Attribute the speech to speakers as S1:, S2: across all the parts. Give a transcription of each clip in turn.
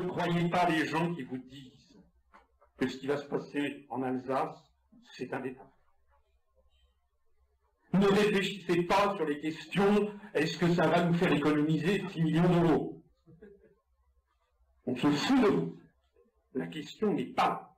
S1: croyez pas les gens qui vous disent que ce qui va se passer en Alsace, c'est un État. Ne réfléchissez pas sur les questions, est-ce que ça va nous faire économiser 6 millions d'euros? On se fout de vous. La question n'est pas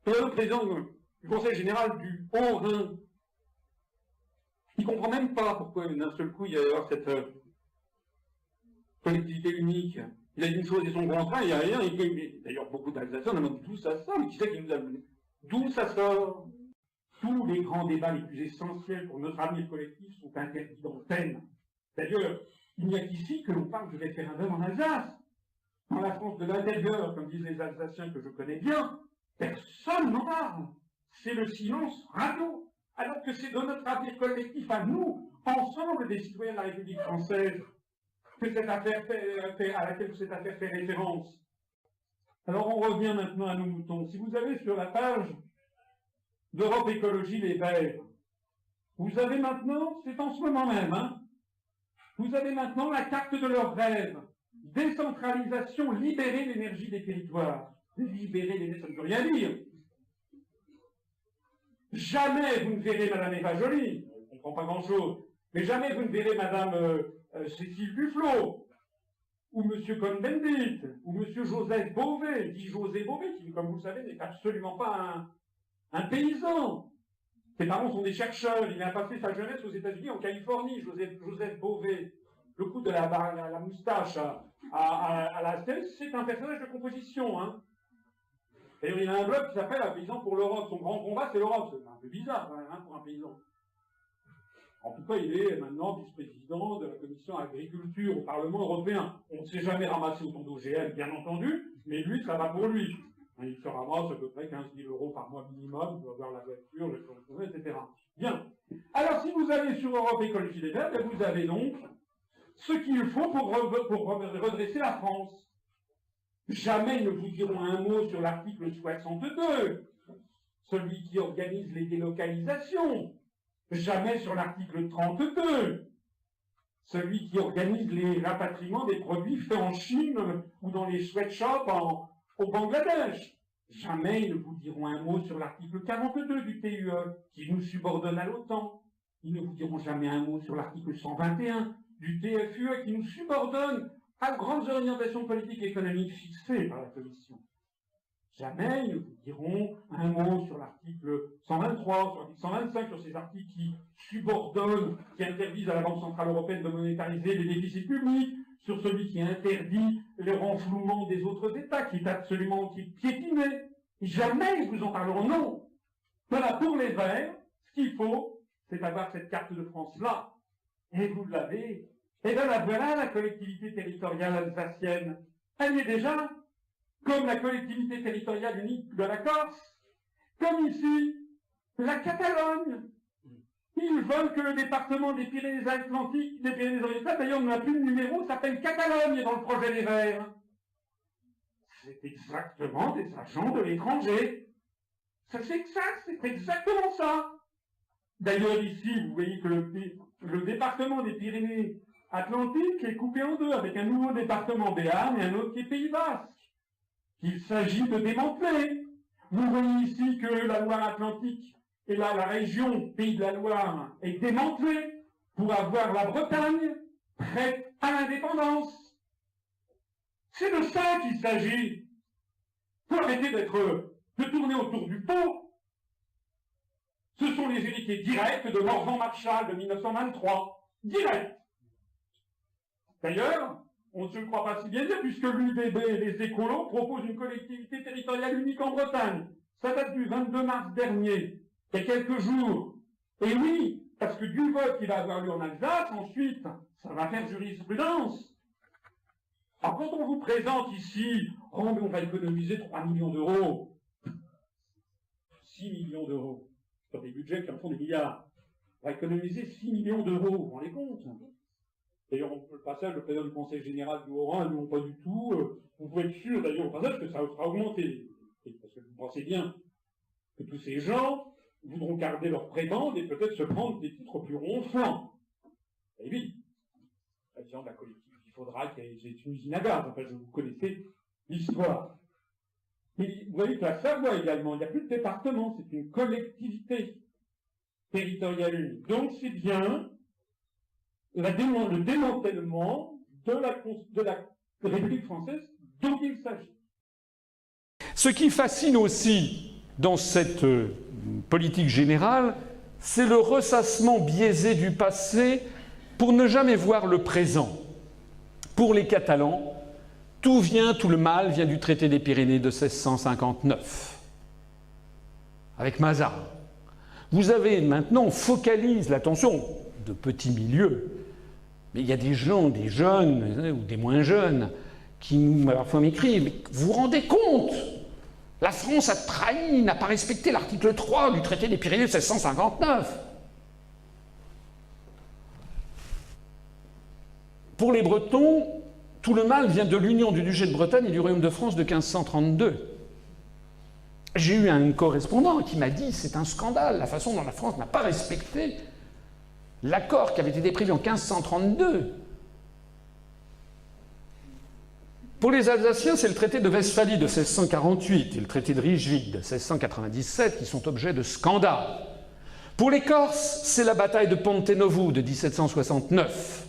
S1: là. Le président du Conseil général du Haut-Rhin, il ne comprend même pas pourquoi d'un seul coup il y a avoir cette collectivité unique. Il a dit une chose et son contraire, il n'y a rien. D'ailleurs, beaucoup d'Alsaciens demandent d'où ça sort, mais qui c'est qui nous a donné? D'où ça sort? Tous les grands débats les plus essentiels pour notre avenir collectif sont interdits d'antenne. D'ailleurs, il n'y a qu'ici que l'on parle du référendum en Alsace. Dans la France de l'intérieur, comme disent les Alsaciens que je connais bien, personne n'en parle. C'est le silence radio. Alors que c'est de notre avenir collectif à nous, ensemble des citoyens de la République française, que cette affaire à laquelle cette affaire fait référence. Alors on revient maintenant à nos moutons. Si vous avez sur la page d'Europe Écologie Les Verts, vous avez maintenant, c'est en ce moment même, vous avez maintenant la carte de leurs rêves. Décentralisation, libérer l'énergie des territoires. Libérer l'énergie, ça ne veut rien dire. Jamais vous ne verrez Madame Eva Joly, on ne comprend pas grand-chose, mais jamais vous ne verrez Madame Cécile Duflot, ou Monsieur Cohn-Bendit, ou Monsieur Joseph Bové, dit José Bové, qui, comme vous le savez, n'est absolument pas un paysan. Ses parents sont des chercheurs, il a passé sa jeunesse aux États-Unis, en Californie, Joseph Bové. Le coup de la moustache à la Astérix, c'est un personnage de composition. D'ailleurs, il a un blog qui s'appelle Un paysan pour l'Europe. Son grand combat, c'est l'Europe. C'est un peu bizarre, quand même, pour un paysan. En tout cas, il est maintenant vice-président de la commission agriculture au Parlement européen. On ne s'est jamais ramassé autant d'OGM, bien entendu, mais lui, ça va pour lui. Il se ramasse à peu près 15 000 € par mois minimum pour avoir la voiture, le chauffeur, etc. Bien. Alors, si vous allez sur Europe Écologie Les Verts, vous avez donc ce qu'il faut pour redresser la France. Jamais ils ne vous diront un mot sur l'article 62, celui qui organise les délocalisations. Jamais sur l'article 32, celui qui organise les rapatriements des produits faits en Chine ou dans les sweatshops au Bangladesh. Jamais ils ne vous diront un mot sur l'article 42 du TUE, qui nous subordonne à l'OTAN. Ils ne vous diront jamais un mot sur l'article 121 du TFUE, qui nous subordonne à grandes orientations politiques et économiques fixées par la Commission. Jamais ils ne vous diront un mot sur l'article 123, sur l'article 125, sur ces articles qui subordonnent, qui interdisent à la Banque Centrale Européenne de monétariser les déficits publics, sur celui qui interdit le renflouement des autres États, qui est absolument piétiné. Jamais ils vous en parleront, non. Voilà, pour les Verts, ce qu'il faut, c'est avoir cette carte de France-là. Et vous l'avez. Et bien là, voilà la collectivité territoriale alsacienne. Elle est déjà comme la collectivité territoriale unique de la Corse, comme ici, la Catalogne. Ils veulent que le département des Pyrénées-Atlantiques, des Pyrénées-Orientales, d'ailleurs, n'a plus de numéro, s'appelle Catalogne dans le projet des Verts. C'est exactement des agents de l'étranger. C'est exact, c'est exactement ça. D'ailleurs, ici, vous voyez que le département des Pyrénées-Atlantiques est coupé en deux, avec un nouveau département Béarn et un autre qui est Pays Basque. Il s'agit de démanteler. Vous voyez ici que la Loire-Atlantique et là, la région Pays de la Loire est démantelée pour avoir la Bretagne prête à l'indépendance. C'est de ça qu'il s'agit. Faut arrêter de tourner autour du pot. Ce sont les héritiers directs de Morvan Marshall de 1923. Direct. D'ailleurs, on ne se le croit pas si bien dire, puisque l'UDB et les écolos proposent une collectivité territoriale unique en Bretagne. Ça date du 22 mars dernier, il y a quelques jours. Et oui, parce que du vote qui va avoir lieu en Alsace, ensuite, ça va faire jurisprudence. Alors quand on vous présente ici, oh mais on va économiser 3 millions d'euros, 6 millions d'euros, sur des budgets qui en font des milliards, on va économiser 6 millions d'euros, vous vous rendez compte? D'ailleurs, le passage, le président du Conseil général du Haut-Rhin, non pas du tout. Vous pouvez être sûr, d'ailleurs, au passage, que ça sera augmenté. Parce que vous pensez bien que tous ces gens voudront garder leurs prébendes et peut-être se prendre des titres plus ronflants. Et oui, président de la collectivité faudra qu'il y ait une usine à gaz. Enfin, vous connaissez l'histoire. Mais vous voyez que la Savoie également, il n'y a plus de département, c'est une collectivité territoriale unique. Donc c'est bien le démantèlement de la République française dont il s'agit.
S2: Ce qui fascine aussi dans cette politique générale, c'est le ressassement biaisé du passé pour ne jamais voir le présent. Pour les Catalans, tout le mal vient du traité des Pyrénées de 1659, avec Mazarin. Vous avez maintenant, on focalise l'attention de petits milieux, mais il y a des gens, des jeunes ou des moins jeunes, qui parfois m'écrivent, mais vous vous rendez compte? La France a trahi, n'a pas respecté l'article 3 du traité des Pyrénées de 1659. Pour les Bretons, tout le mal vient de l'union du duché de Bretagne et du royaume de France de 1532. J'ai eu un correspondant qui m'a dit « c'est un scandale, la façon dont la France n'a pas respecté l'accord qui avait été prévu en 1532 ». Pour les Alsaciens, c'est le traité de Westphalie de 1648 et le traité de Rijswijk de 1697 qui sont objets de scandale. Pour les Corses, c'est la bataille de Ponte Novo de 1769.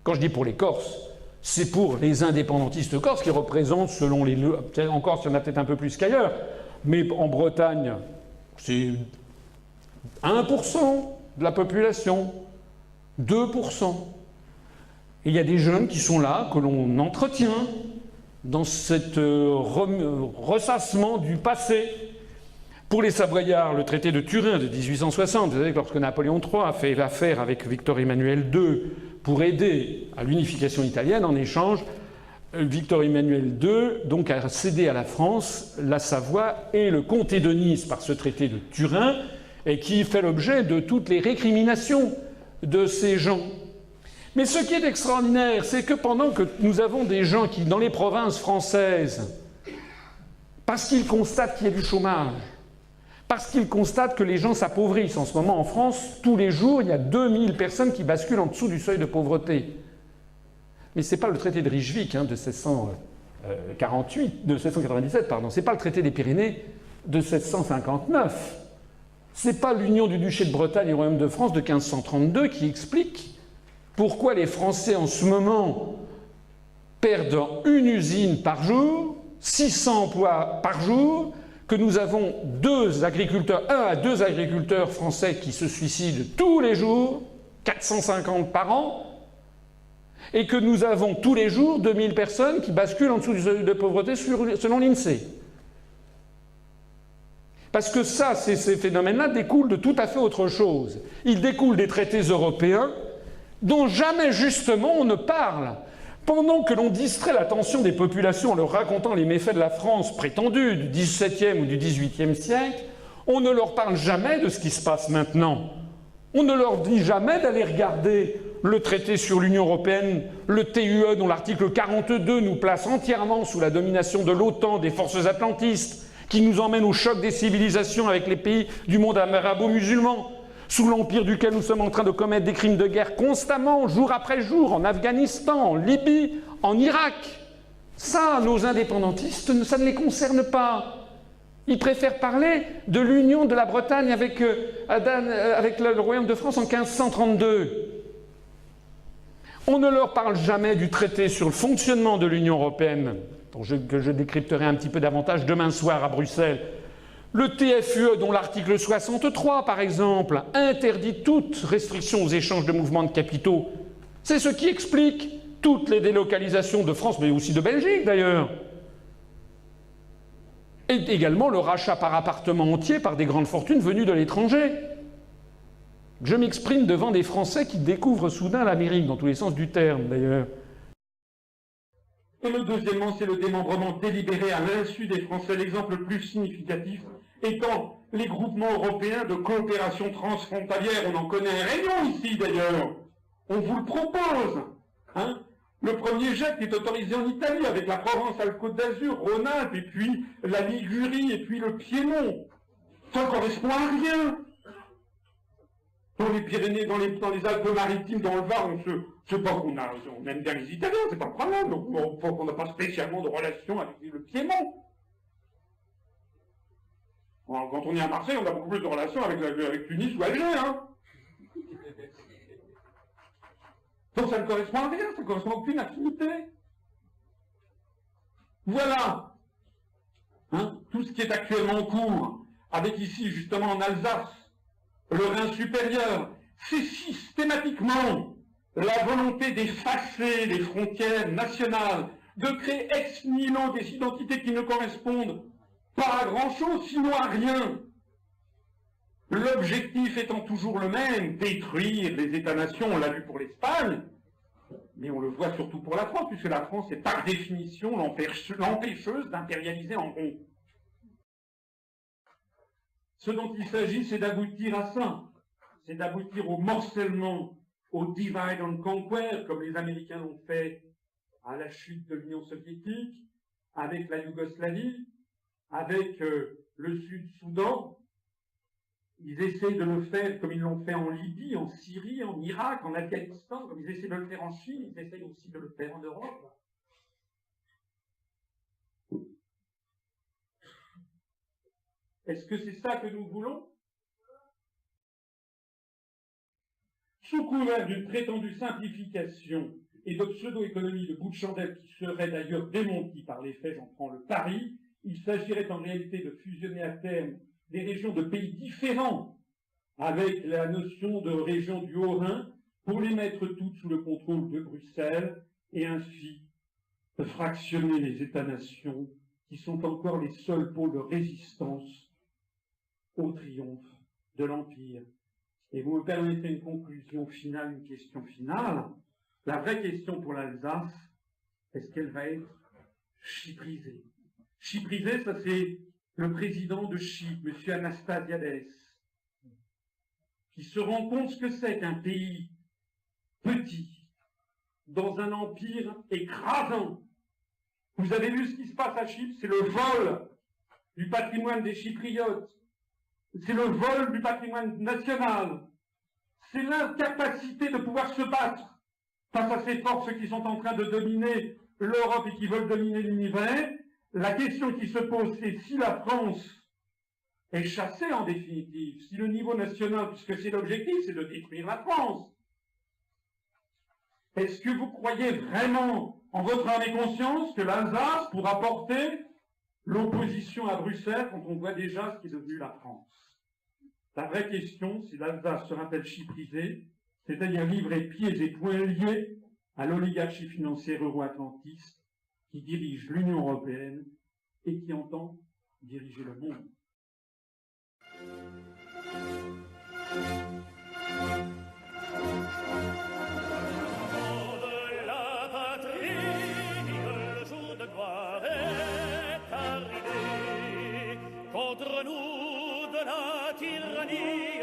S2: Quand je dis pour les Corses, c'est pour les indépendantistes corses qui représentent, selon les... En Corse, il y en a peut-être un peu plus qu'ailleurs, mais en Bretagne, c'est 1% de la population, 2%. Et il y a des jeunes qui sont là, que l'on entretient dans cet ressassement du passé. Pour les Savoyards, le traité de Turin de 1860, vous savez que lorsque Napoléon III a fait affaire avec Victor Emmanuel II pour aider à l'unification italienne, en échange, Victor Emmanuel II donc a cédé à la France la Savoie et le comté de Nice par ce traité de Turin, et qui fait l'objet de toutes les récriminations de ces gens. Mais ce qui est extraordinaire, c'est que pendant que nous avons des gens qui, dans les provinces françaises, parce qu'ils constatent qu'il y a du chômage, parce qu'ils constatent que les gens s'appauvrissent. En ce moment, en France, tous les jours, il y a 2000 personnes qui basculent en dessous du seuil de pauvreté. Mais ce n'est pas le traité de Rijswijk de 1797, pardon. Ce n'est pas le traité des Pyrénées de 1759. Ce n'est pas l'union du duché de Bretagne et du royaume de France de 1532 qui explique pourquoi les Français, en ce moment, perdent une usine par jour, 600 emplois par jour, que nous avons 1 à 2 agriculteurs français qui se suicident tous les jours, 450 par an, et que nous avons tous les jours 2000 personnes qui basculent en dessous du seuil de pauvreté selon l'INSEE. Parce que ça, ces phénomènes-là découlent de tout à fait autre chose. Ils découlent des traités européens dont jamais justement on ne parle. Pendant que l'on distrait l'attention des populations en leur racontant les méfaits de la France prétendue du XVIIe ou du XVIIIe siècle, on ne leur parle jamais de ce qui se passe maintenant. On ne leur dit jamais d'aller regarder le traité sur l'Union européenne, le TUE dont l'article 42 nous place entièrement sous la domination de l'OTAN, des forces atlantistes, qui nous emmène au choc des civilisations avec les pays du monde arabo-musulman, sous l'empire duquel nous sommes en train de commettre des crimes de guerre constamment, jour après jour, en Afghanistan, en Libye, en Irak. Ça, nos indépendantistes, ça ne les concerne pas. Ils préfèrent parler de l'union de la Bretagne avec le royaume de France en 1532. On ne leur parle jamais du traité sur le fonctionnement de l'Union européenne, que je décrypterai un petit peu davantage demain soir à Bruxelles. Le TFUE, dont l'article 63, par exemple, interdit toute restriction aux échanges de mouvements de capitaux. C'est ce qui explique toutes les délocalisations de France, mais aussi de Belgique d'ailleurs. Et également le rachat par appartement entier par des grandes fortunes venues de l'étranger. Je m'exprime devant des Français qui découvrent soudain l'Amérique, dans tous les sens du terme d'ailleurs.
S1: Et le deuxièmement, c'est le démembrement délibéré à l'insu des Français. L'exemple le plus significatif étant les groupements européens de coopération transfrontalière. On en connaît un rayon ici d'ailleurs. On vous le propose. Hein, le premier jet est autorisé en Italie avec la Provence-Alpes-Côte d'Azur, Rhône-Alpes, et puis la Ligurie, et puis le Piémont. Ça ne correspond à rien. Dans les Pyrénées, dans les Alpes-Maritimes, dans le Var, c'est pas qu'on aime bien les Italiens, c'est pas le problème. Donc, on n'a pas spécialement de relation avec le Piémont. Quand on est à Marseille, on a beaucoup plus de relations avec Tunis ou Alger, hein. Donc ça ne correspond à rien, ça ne correspond à aucune affinité. Voilà, hein, tout ce qui est actuellement en cours, avec ici justement en Alsace, le Rhin supérieur, c'est systématiquement la volonté d'effacer les frontières nationales, de créer ex nihilo des identités qui ne correspondent pas à grand-chose, sinon à rien. L'objectif étant toujours le même, détruire les États-nations, on l'a vu pour l'Espagne, mais on le voit surtout pour la France, puisque la France est par définition l'empêcheuse d'impérialiser en rond. Ce dont il s'agit, c'est d'aboutir à ça, c'est d'aboutir au morcellement, au divide and conquer, comme les Américains l'ont fait à la chute de l'Union soviétique, avec la Yougoslavie, avec le Sud-Soudan. Ils essaient de le faire comme ils l'ont fait en Libye, en Syrie, en Irak, en Afghanistan, comme ils essaient de le faire en Chine, ils essaient aussi de le faire en Europe. Est-ce que c'est ça que nous voulons? Sous couvert d'une prétendue simplification et de pseudo-économie de bout de chandelle qui serait d'ailleurs démentie par les faits, j'en prends le pari, il s'agirait en réalité de fusionner à terme des régions de pays différents avec la notion de région du Haut-Rhin pour les mettre toutes sous le contrôle de Bruxelles et ainsi de fractionner les États-nations qui sont encore les seuls pôles de résistance au triomphe de l'Empire. Et vous me permettez une conclusion finale, une question finale. La vraie question pour l'Alsace, est-ce qu'elle va être chyprisée? Chyprisée, ça c'est le président de Chypre, M. Anastasiades, qui se rend compte ce que c'est qu'un pays petit, dans un empire écrasant. Vous avez vu ce qui se passe à Chypre, c'est le vol du patrimoine des Chypriotes, c'est le vol du patrimoine national, c'est l'incapacité de pouvoir se battre face à ces forces qui sont en train de dominer l'Europe et qui veulent dominer l'univers. La question qui se pose, c'est si la France est chassée en définitive, si le niveau national, puisque c'est l'objectif, c'est de détruire la France. Est-ce que vous croyez vraiment, en votre âme et conscience, que l'Alsace pourra porter l'opposition à Bruxelles quand on voit déjà ce qui est devenu la France? La vraie question, si l'Alsace sera-t-elle chyprisée, c'est-à-dire livrée pieds et poings liés à l'oligarchie financière euro-atlantiste qui dirige l'Union européenne et qui entend diriger le monde.
S3: La patrie, le jour de gloire est arrivé. Contre nous de la tyrannie,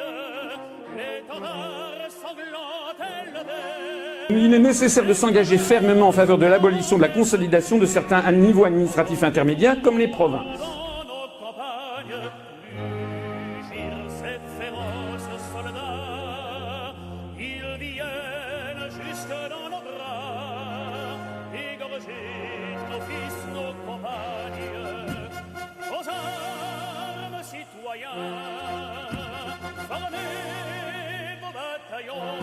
S3: l'étendard sanglant élevé.
S2: Il est nécessaire de s'engager fermement en faveur de l'abolition, de la consolidation de certains niveaux administratifs intermédiaires, comme les provinces.
S3: Dans nos campagnes, rugir ces féroces soldats, ils viennent jusque dans nos bras, égorger nos fils, nos compagnes, aux armes citoyens, formez vos bataillons.